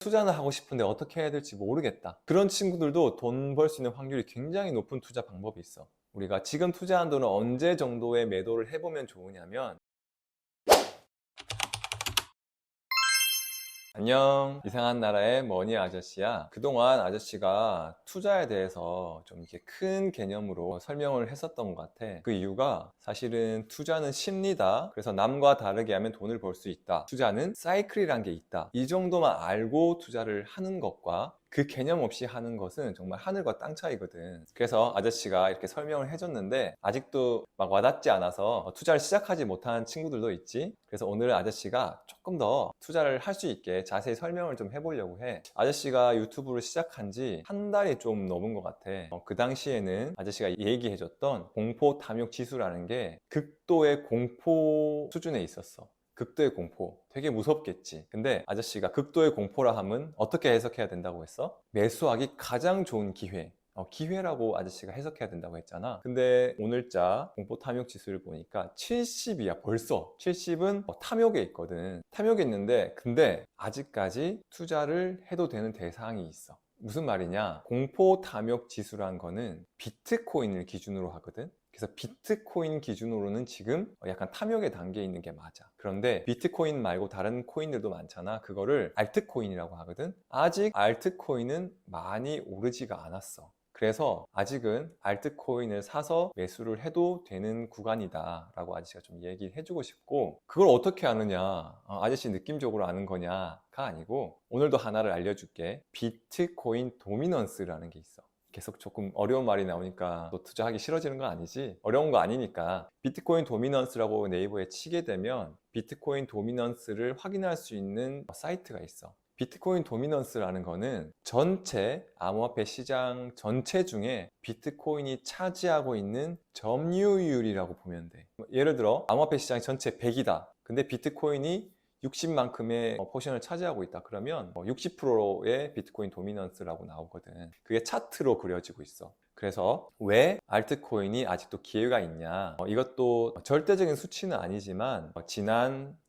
투자는 하고 싶은데 어떻게 해야 될지 모르겠다. 그런 친구들도 돈 벌 수 있는 확률이 굉장히 높은 투자 방법이 있어. 우리가 지금 투자한 돈을 언제 정도의 매도를 해보면 좋으냐면, 안녕, 이상한 나라의 머니 아저씨야. 그동안 아저씨가 투자에 대해서 좀 이렇게 큰 개념으로 설명을 했었던 것 같아. 그 이유가 사실은 투자는 심리다. 그래서 남과 다르게 하면 돈을 벌 수 있다. 투자는 사이클이란 게 있다. 이 정도만 알고 투자를 하는 것과 그 개념 없이 하는 것은 정말 하늘과 땅 차이거든. 그래서 아저씨가 이렇게 설명을 해줬는데 아직도 막 와닿지 않아서 투자를 시작하지 못한 친구들도 있지. 그래서 오늘 아저씨가 조금 더 투자를 할 수 있게 자세히 설명을 좀 해보려고 해. 아저씨가 유튜브를 시작한 지 한 달이 좀 넘은 것 같아. 그 당시에는 아저씨가 얘기해줬던 공포 탐욕 지수라는 게 극도의 공포 수준에 있었어. 극도의 공포. 되게 무섭겠지. 근데 아저씨가 극도의 공포라 함은 어떻게 해석해야 된다고 했어? 매수하기 가장 좋은 기회. 기회라고 아저씨가 해석해야 된다고 했잖아. 근데 오늘자 공포 탐욕 지수를 보니까 70이야. 벌써 70은 탐욕에 있거든. 탐욕에 있는데 근데 아직까지 투자를 해도 되는 대상이 있어. 무슨 말이냐? 공포 탐욕 지수란 거는 비트코인을 기준으로 하거든. 그래서 비트코인 기준으로는 지금 약간 탐욕의 단계에 있는 게 맞아. 그런데 비트코인 말고 다른 코인들도 많잖아. 그거를 알트코인이라고 하거든. 아직 알트코인은 많이 오르지가 않았어. 그래서 아직은 알트코인을 사서 매수를 해도 되는 구간이다 라고 아저씨가 좀 얘기해 주고 싶고, 그걸 어떻게 아느냐, 아저씨 느낌적으로 아는 거냐가 아니고 오늘도 하나를 알려줄게. 비트코인 도미넌스라는 게 있어. 계속 조금 어려운 말이 나오니까 또 투자하기 싫어지는 건 아니지. 어려운 거 아니니까. 비트코인 도미넌스라고 네이버에 치게 되면 비트코인 도미넌스를 확인할 수 있는 사이트가 있어. 비트코인 도미넌스라는 거는 전체 암호화폐 시장 전체 중에 비트코인이 차지하고 있는 점유율이라고 보면 돼. 예를 들어 암호화폐 시장 전체 100이다. 근데 비트코인이 60만큼의 포션을 차지하고 있다. 그러면 60%의 비트코인 도미넌스라고 나오거든. 그게 차트로 그려지고 있어. 그래서 왜 알트코인이 아직도 기회가 있냐? 이것도 절대적인 수치는 아니지만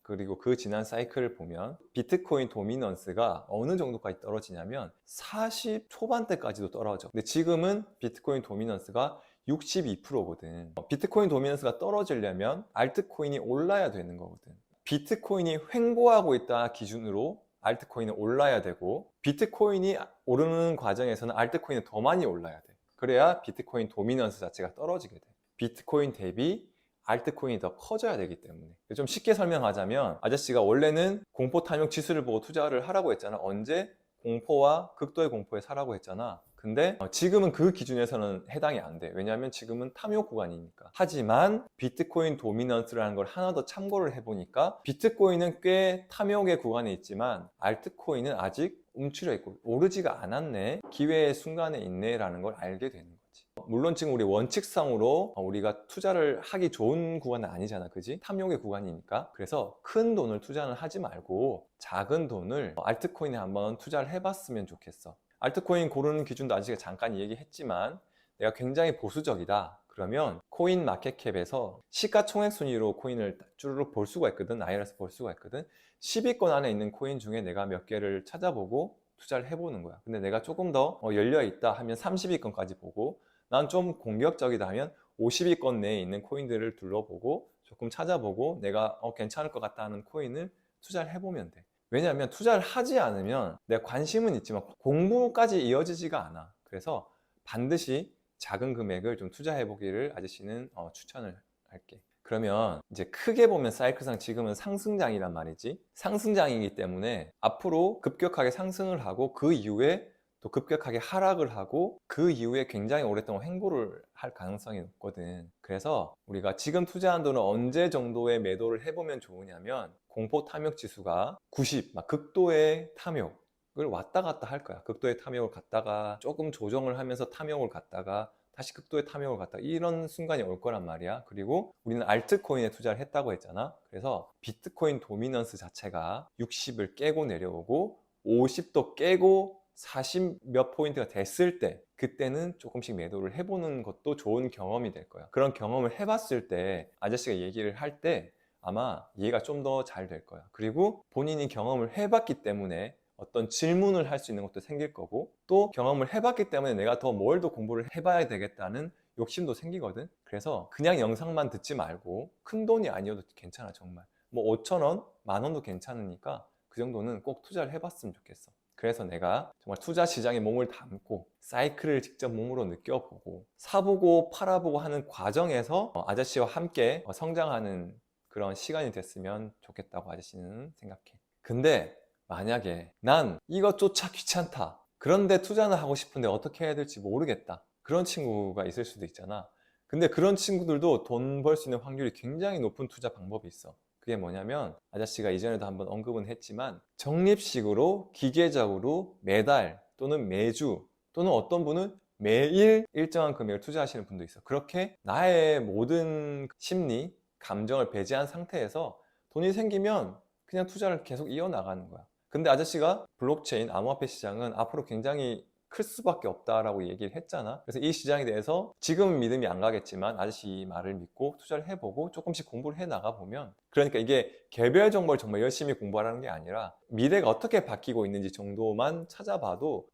그리고 그 지난 사이클을 보면 비트코인 도미넌스가 어느 정도까지 떨어지냐면 40 초반대까지도 떨어져. 근데 지금은 비트코인 도미넌스가 62%거든. 비트코인 도미넌스가 떨어지려면 알트코인이 올라야 되는 거거든. 비트코인이 횡보하고 있다 기준으로 알트코인은 올라야 되고, 비트코인이 오르는 과정에서는 알트코인은 더 많이 올라야 돼. 그래야 비트코인 도미넌스 자체가 떨어지게 돼. 비트코인 대비 알트코인이 더 커져야 되기 때문에. 좀 쉽게 설명하자면 아저씨가 원래는 공포 탐욕 지수를 보고 투자를 하라고 했잖아. 언제? 공포와 극도의 공포에 사라고 했잖아. 근데 지금은 그 기준에서는 해당이 안 돼. 왜냐하면 지금은 탐욕 구간이니까. 하지만 비트코인 도미넌스라는 걸 하나 더 참고를 해보니까 비트코인은 꽤 탐욕의 구간에 있지만 알트코인은 아직 움츠려 있고 오르지가 않았네. 기회의 순간에 있네 라는 걸 알게 되는 거지. 물론 지금 우리 원칙상으로 우리가 투자를 하기 좋은 구간은 아니잖아. 그지? 탐욕의 구간이니까. 그래서 큰 돈을 투자는 하지 말고 작은 돈을 알트코인에 한번 투자를 해봤으면 좋겠어. 알트코인 고르는 기준도 아직 잠깐 얘기했지만 내가 굉장히 보수적이다. 그러면 코인 마켓캡에서 시가총액 순위로 코인을 쭈르륵 볼 수가 있거든. IRS 볼 수가 있거든. 10위권 안에 있는 코인 중에 내가 몇 개를 찾아보고 투자를 해보는 거야. 근데 내가 조금 더 열려있다 하면 30위권까지 보고, 난 좀 공격적이다 하면 50위권 내에 있는 코인들을 둘러보고 조금 찾아보고 내가 괜찮을 것 같다 하는 코인을 투자를 해보면 돼. 왜냐하면 투자를 하지 않으면 내가 관심은 있지만 공부까지 이어지지가 않아. 그래서 반드시 작은 금액을 좀 투자해 보기를 아저씨는 추천을 할게. 그러면 이제 크게 보면 사이클상 지금은 상승장이란 말이지. 상승장이기 때문에 앞으로 급격하게 상승을 하고 그 이후에 또 급격하게 하락을 하고 그 이후에 굉장히 오랫동안 횡보를 할 가능성이 높거든. 그래서 우리가 지금 투자한 돈을 언제 정도의 매도를 해보면 좋으냐면 공포 탐욕 지수가 90, 막 극도의 탐욕을 왔다 갔다 할 거야. 극도의 탐욕을 갔다가 조금 조정을 하면서 탐욕을 갔다가 다시 극도의 탐욕을 갔다가 이런 순간이 올 거란 말이야. 그리고 우리는 알트코인에 투자를 했다고 했잖아. 그래서 비트코인 도미넌스 자체가 60을 깨고 내려오고 50도 깨고 40 몇 포인트가 됐을 때 그때는 조금씩 매도를 해보는 것도 좋은 경험이 될 거야. 그런 경험을 해봤을 때 아저씨가 얘기를 할 때 아마 이해가 좀 더 잘 될 거야. 그리고 본인이 경험을 해봤기 때문에 어떤 질문을 할 수 있는 것도 생길 거고, 또 경험을 해봤기 때문에 내가 더 뭘 더 공부를 해봐야 되겠다는 욕심도 생기거든. 그래서 그냥 영상만 듣지 말고, 큰 돈이 아니어도 괜찮아 정말. 뭐 5천 원, 만 원도 괜찮으니까 그 정도는 꼭 투자를 해봤으면 좋겠어. 그래서 내가 정말 투자 시장에 몸을 담고 사이클을 직접 몸으로 느껴보고 사보고 팔아보고 하는 과정에서 아저씨와 함께 성장하는 그런 시간이 됐으면 좋겠다고 아저씨는 생각해. 근데 만약에 난 이것조차 귀찮다, 그런데 투자는 하고 싶은데 어떻게 해야 될지 모르겠다, 그런 친구가 있을 수도 있잖아. 근데 그런 친구들도 돈 벌 수 있는 확률이 굉장히 높은 투자 방법이 있어. 그게 뭐냐면, 아저씨가 이전에도 한번 언급은 했지만 적립식으로 기계적으로 매달 또는 매주 또는 어떤 분은 매일 일정한 금액을 투자하시는 분도 있어. 그렇게 나의 모든 심리, 감정을 배제한 상태에서 돈이 생기면 그냥 투자를 계속 이어나가는 거야. 근데 아저씨가 블록체인, 암호화폐 시장은 앞으로 굉장히 클 수밖에 없다라고 얘기를 했잖아. 그래서 이 시장에 대해서 지금은 믿음이 안 가겠지만 아저씨 말을 믿고 투자를 해보고 조금씩 공부를 해 나가보면, 그러니까 이게 개별 정보를 정말 열심히 공부하라는 게 아니라 미래가 어떻게 바뀌고 있는지 정도만 찾아봐도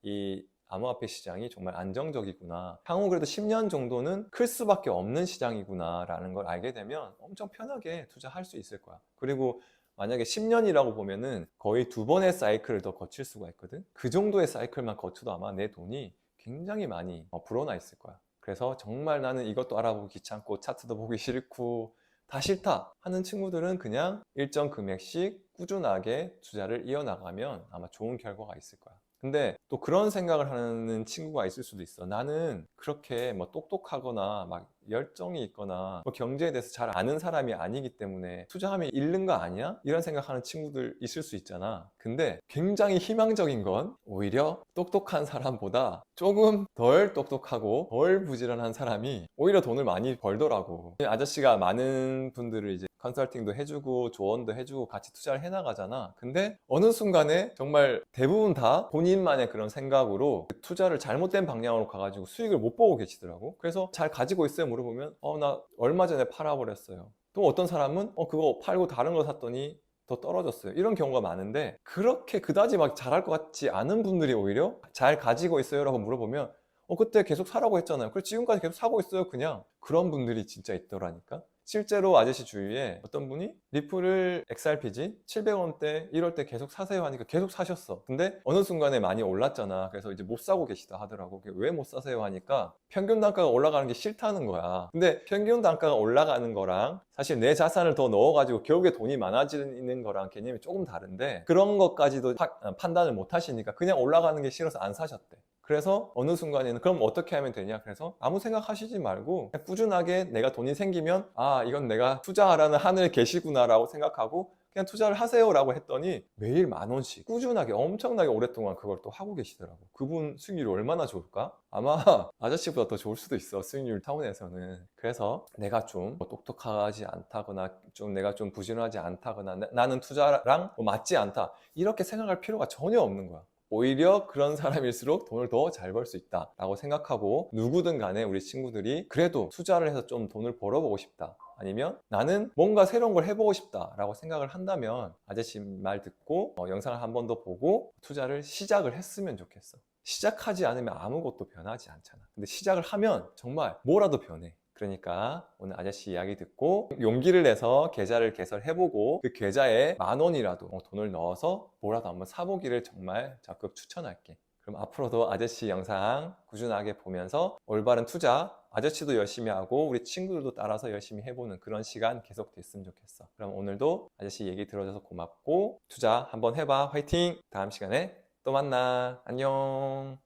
이 암호화폐 시장이 정말 안정적이구나, 향후 그래도 10년 정도는 클 수밖에 없는 시장이구나 라는 걸 알게 되면 엄청 편하게 투자할 수 있을 거야. 그리고 만약에 10년이라고 보면은 거의 2번의 사이클을 더 거칠 수가 있거든. 그 정도의 사이클만 거쳐도 아마 내 돈이 굉장히 많이 불어나 있을 거야. 그래서 정말 나는 이것도 알아보기 귀찮고 차트도 보기 싫고 다 싫다 하는 친구들은 그냥 일정 금액씩 꾸준하게 투자를 이어나가면 아마 좋은 결과가 있을 거야. 근데 또 그런 생각을 하는 친구가 있을 수도 있어. 나는 그렇게 뭐 똑똑하거나 막 열정이 있거나 뭐 경제에 대해서 잘 아는 사람이 아니기 때문에 투자하면 잃는 거 아니야? 이런 생각하는 친구들 있을 수 있잖아. 근데 굉장히 희망적인 건 오히려 똑똑한 사람보다 조금 덜 똑똑하고 덜 부지런한 사람이 오히려 돈을 많이 벌더라고. 아저씨가 많은 분들을 이제 컨설팅도 해주고 조언도 해주고 같이 투자를 해나가잖아. 근데 어느 순간에 정말 대부분 다 본인만의 그런 생각으로 투자를 잘못된 방향으로 가가지고 수익을 못 보고 계시더라고. 그래서 잘 가지고 있어요? 물어보면 나 얼마 전에 팔아버렸어요. 또 어떤 사람은 그거 팔고 다른 거 샀더니 더 떨어졌어요. 이런 경우가 많은데, 그렇게 그다지 막 잘할 것 같지 않은 분들이 오히려 잘 가지고 있어요? 라고 물어보면 그때 계속 사라고 했잖아요. 그래서 지금까지 계속 사고 있어요. 그냥 그런 분들이 진짜 있더라니까. 실제로 아저씨 주위에 어떤 분이 리플을 XRP지 700원대 이럴 때 계속 사세요 하니까 계속 사셨어. 근데 어느 순간에 많이 올랐잖아. 그래서 이제 못 사고 계시다 하더라고. 왜 못 사세요 하니까 평균 단가가 올라가는 게 싫다는 거야. 근데 평균 단가가 올라가는 거랑 사실 내 자산을 더 넣어가지고 결국에 돈이 많아지는 거랑 개념이 조금 다른데, 그런 것까지도 판단을 못 하시니까 그냥 올라가는 게 싫어서 안 사셨대. 그래서 어느 순간에는 그럼 어떻게 하면 되냐, 그래서 아무 생각하시지 말고 그냥 꾸준하게 내가 돈이 생기면 이건 내가 투자하라는 하늘에 계시구나 라고 생각하고 그냥 투자를 하세요 라고 했더니 매일 10,000원씩 꾸준하게 엄청나게 오랫동안 그걸 또 하고 계시더라고. 그분 수익률이 얼마나 좋을까? 아마 아저씨보다 더 좋을 수도 있어, 수익률 타운에서는. 그래서 내가 좀 똑똑하지 않다거나 좀 내가 좀 부지런하지 않다거나 나는 투자랑 맞지 않다 이렇게 생각할 필요가 전혀 없는 거야. 오히려 그런 사람일수록 돈을 더 잘 벌 수 있다 라고 생각하고, 누구든 간에 우리 친구들이 그래도 투자를 해서 좀 돈을 벌어보고 싶다, 아니면 나는 뭔가 새로운 걸 해보고 싶다 라고 생각을 한다면 아저씨 말 듣고 영상을 한 번 더 보고 투자를 시작을 했으면 좋겠어. 시작하지 않으면 아무것도 변하지 않잖아. 근데 시작을 하면 정말 뭐라도 변해. 그러니까 오늘 아저씨 이야기 듣고 용기를 내서 계좌를 개설해보고 그 계좌에 10,000원이라도 돈을 넣어서 뭐라도 한번 사보기를 정말 적극 추천할게. 그럼 앞으로도 아저씨 영상 꾸준하게 보면서 올바른 투자, 아저씨도 열심히 하고 우리 친구들도 따라서 열심히 해보는 그런 시간 계속 됐으면 좋겠어. 그럼 오늘도 아저씨 얘기 들어줘서 고맙고 투자 한번 해봐. 화이팅! 다음 시간에 또 만나. 안녕.